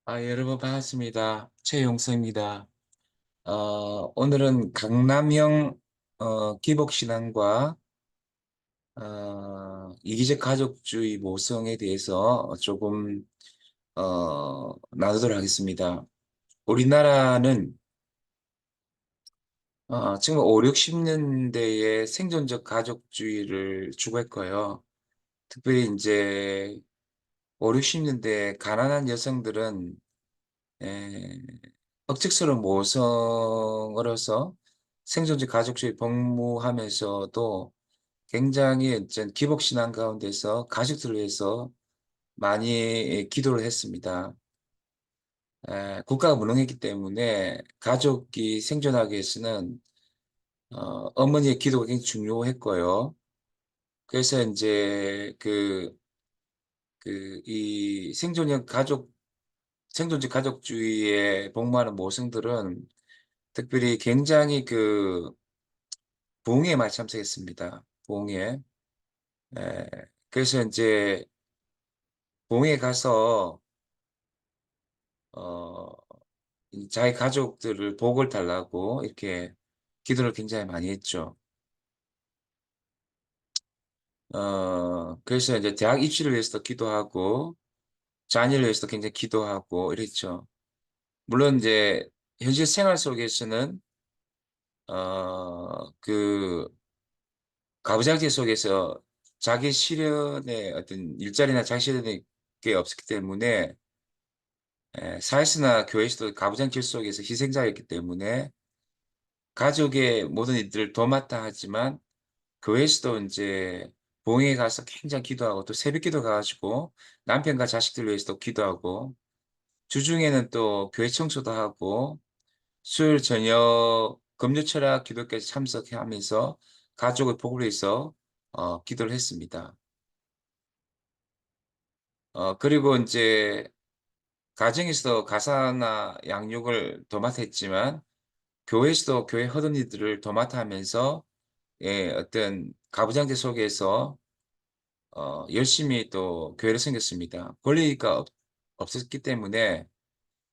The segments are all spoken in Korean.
여러분 반갑습니다. 최용서입니다. 오늘은 강남형 기복신앙과 이기적 가족주의 모성에 대해서 조금 나누도록 하겠습니다. 우리나라는 지금 5, 60년대에 생존적 가족주의를 추구했고요. 특별히 이제 5, 60년대 가난한 여성들은 에, 억측스러운 모성으로서 생존지 가족주의 복무하면서도 굉장히 어떤 기복신앙 가운데서 가족들을 위해서 많이 기도를 했습니다. 국가가 무능했기 때문에 가족이 생존하기 위해서는 어머니의 기도가 굉장히 중요했고요. 그래서 이제 이 생존지 가족주의에 복무하는 모성들은 특별히 굉장히 부흥회에 많이 참석했습니다. 부흥회. 에, 그래서 이제 부흥회 가서 어, 이 자기 가족들을 복을 달라고 이렇게 기도를 굉장히 많이 했죠. 그래서 이제 대학 입시를 위해서도 기도하고 자녀를 위해서도 굉장히 기도하고 이랬죠. 물론 이제 현실 생활 속에서는 그 가부장제 속에서 자기 실현의 어떤 일자리나 자기 실현의 게 없었기 때문에 사회에서나 교회에서도 가부장제 속에서 희생자였기 때문에 가족의 모든 일들을 도맡아 하지만 교회에서도 이제 봉회에 가서 굉장히 기도하고 또 새벽기도 가가지고 남편과 자식들 위해서도 기도하고 주중에는 또 교회 청소도 하고 수요일 저녁 금요철학 기도까지 참석하면서 가족의 복을 위해서 기도를 했습니다. 그리고 이제 가정에서 가사나 양육을 도맡아 했지만 교회에서도 교회 하던 일들을 도맡아 하면서 어떤 가부장제 속에서 열심히 또 교회를 섬겼습니다. 권리가 없었기 때문에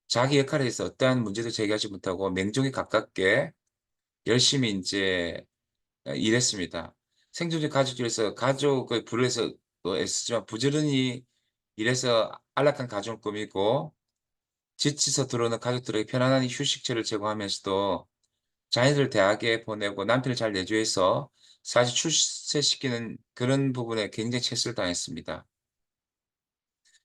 자기 역할에서 어떠한 문제도 제기하지 못하고 맹종에 가깝게 열심히 이제 일했습니다. 생존적 가족들에서 가족의 부를 해서 또 애쓰지만 부지런히 일해서 안락한 가정을 꾸미고 지치서 들어오는 가족들에게 편안한 휴식처를 제공하면서도 자녀들 대학에 보내고 남편을 잘 내조해서 사실 출세시키는 그런 부분에 굉장히 최선을 다했습니다.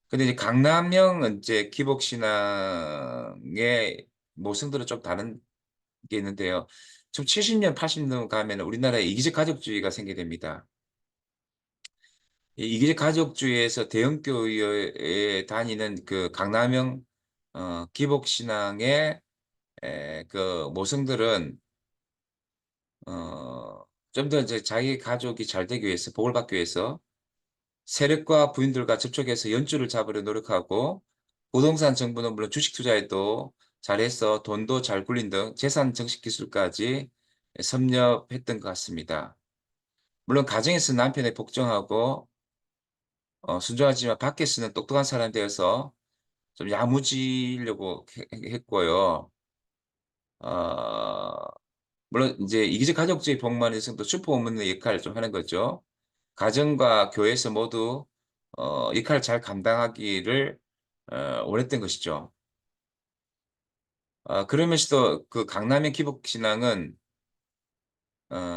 근데 이제 강남형 이제 기복신앙의 모성들은 좀 다른 게 있는데요. 좀 70년, 80년 가면 우리나라에 이기적 가족주의가 생기게 됩니다. 이 이기적 가족주의에서 대형교회에 다니는 그 강남형 기복신앙의 그 모성들은 좀 더 이제 자기 가족이 잘 되기 위해서 복을 받기 위해서 세력과 부인들과 접촉해서 연주를 잡으려 노력하고 부동산 정보는 물론 주식 투자에도 잘해서 돈도 잘 굴린 등 재산 증식 기술까지 섭렵했던 것 같습니다. 물론 가정에서 남편에 복종하고 순종하지만 밖에서는 똑똑한 사람 되어서 좀 야무지려고 했고요. 어, 물론 이제 이기적 가족주의 복무하는 여성도 슈퍼우먼의 역할을 좀 하는 거죠. 가정과 교회에서 모두 역할을 잘 감당하기를 원했던 것이죠. 그러면서도 그 강남의 기복신앙은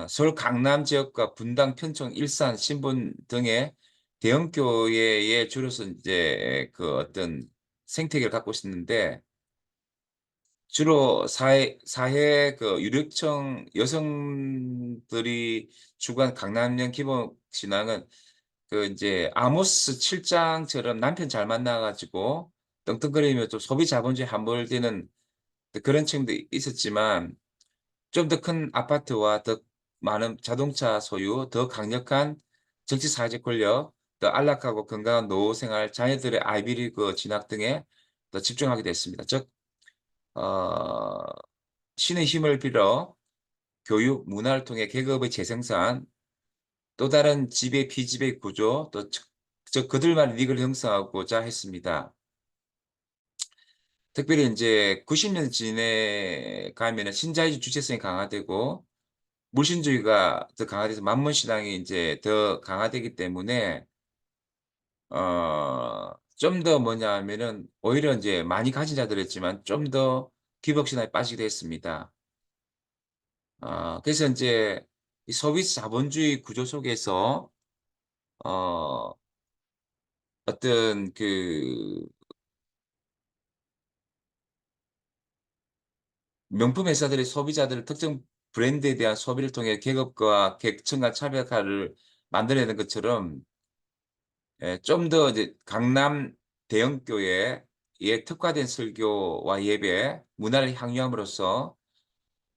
서울 강남 지역과 분당, 편청, 일산, 신분 등의 대형 교회에 줄여서 이제 그 어떤 생태계를 갖고 있었는데 주로 사회 그 유력층 여성들이 주관 강남형 기복신앙은 그 이제 아모스 7장처럼 남편 잘 만나가지고 떵떵거리며 좀 소비 자본주의 함몰되는 그런 층도 있었지만 좀 더 큰 아파트와 더 많은 자동차 소유, 더 강력한 정치 사회적 권력, 더 안락하고 건강한 노후 생활, 자녀들의 아이비리그 진학 등에 더 집중하게 됐습니다. 즉, 어, 신의 힘을 빌어 교육, 문화를 통해 계급의 재생산, 또 다른 지배, 피지배 구조, 또 즉 그들만 리그를 형성하고자 했습니다. 특별히 인제 90년 지내 가면은 신자유주의 주체성이 강화되고 물신주의가 더 강화돼서 만몬신앙이 인제 더 강화되기 때문에 좀 더 뭐냐 하면은 오히려 인제 많이 가진 자들이었지만 좀 더 기복신앙에 빠지게 됐습니다. 그래서 인제 이 소비 자본주의 구조 속에서 어 어떤 그 명품 회사들이 소비자들을 특정 브랜드에 대한 소비를 통해 계급과 계층 간 차별화를 만들어내는 것처럼 예 좀 더 이제 강남 대형 교회에 특화된 설교와 예배, 문화를 향유함으로써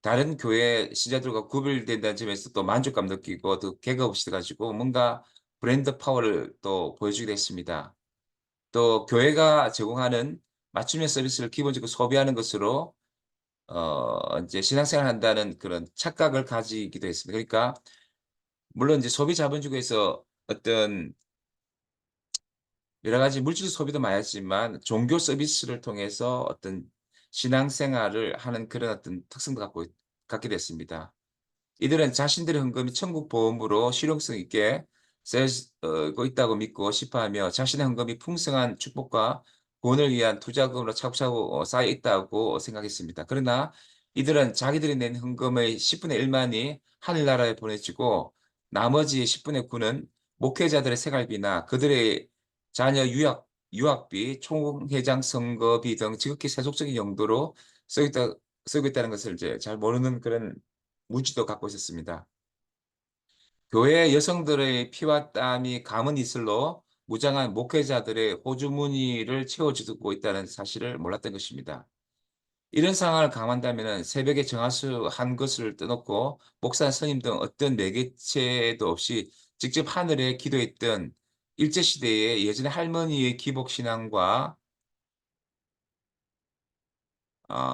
다른 교회 신자들과 구별된다는 점에서 또 만족감 느끼고 또 계급 없이 가지고 뭔가 브랜드 파워를 또 보여주기도 했습니다. 또 교회가 제공하는 맞춤형 서비스를 기본적으로 소비하는 것으로 인제 신앙생활을 한다는 그런 착각을 가지기도 했습니다. 그러니까 물론 이제 소비 자본주의에서 어떤 여러 가지 물질 소비도 많이 했지만 종교 서비스를 통해서 어떤 신앙생활을 하는 그런 어떤 특성도 갖게 됐습니다. 이들은 자신들의 헌금이 천국 보험으로 실용성 있게 쓰여지고 있다고 믿고 싶어하며 자신의 헌금이 풍성한 축복과 구원을 위한 투자금으로 차곡차곡 쌓여 있다고 생각했습니다. 그러나 이들은 자기들이 낸 헌금의 10분의 1만이 하늘나라에 보내지고 나머지 10분의 9는 목회자들의 생활비나 그들의 자녀 유학비, 총회장 선거비 등 지극히 세속적인 용도로 쓰고 있다 쓰고 있다는 것을 이제 잘 모르는 그런 무지도 갖고 있었습니다. 교회 여성들의 피와 땀이 감은 이슬로 무장한 목회자들의 호주머니를 채워주고 있다는 사실을 몰랐던 것입니다. 이런 상황을 감안한다면 새벽에 정화수한 것을 떠놓고 목사, 스님 등 어떤 매개체도 없이 직접 하늘에 기도했던 일제시대의 예전의 할머니의 기복신앙과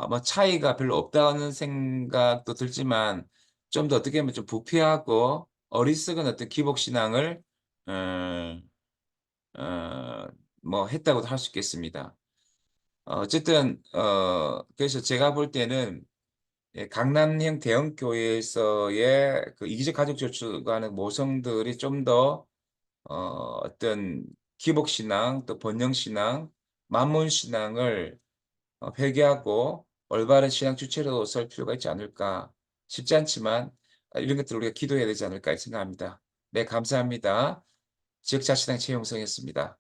뭐 차이가 별로 없다는 생각도 들지만 좀 더 어떻게 보면 좀 부패하고 어리석은 어떤 기복 신앙을 어 어 뭐 했다고도 할 수 있겠습니다. 어쨌든 그래서 제가 볼 때는 예 강남형 대형 교회에서의 그 이기적 가족주의를 추구하는 모성들이 좀 더 어떤 기복 신앙 또 번영 신앙, 만몬 신앙을 회개하고 올바른 신앙 주체로 설 필요가 있지 않을까. 쉽지 않지만 이런 것들을 우리가 기도해야 되지 않을까 생각합니다. 네 감사합니다. 지역자치단 최영성이었습니다.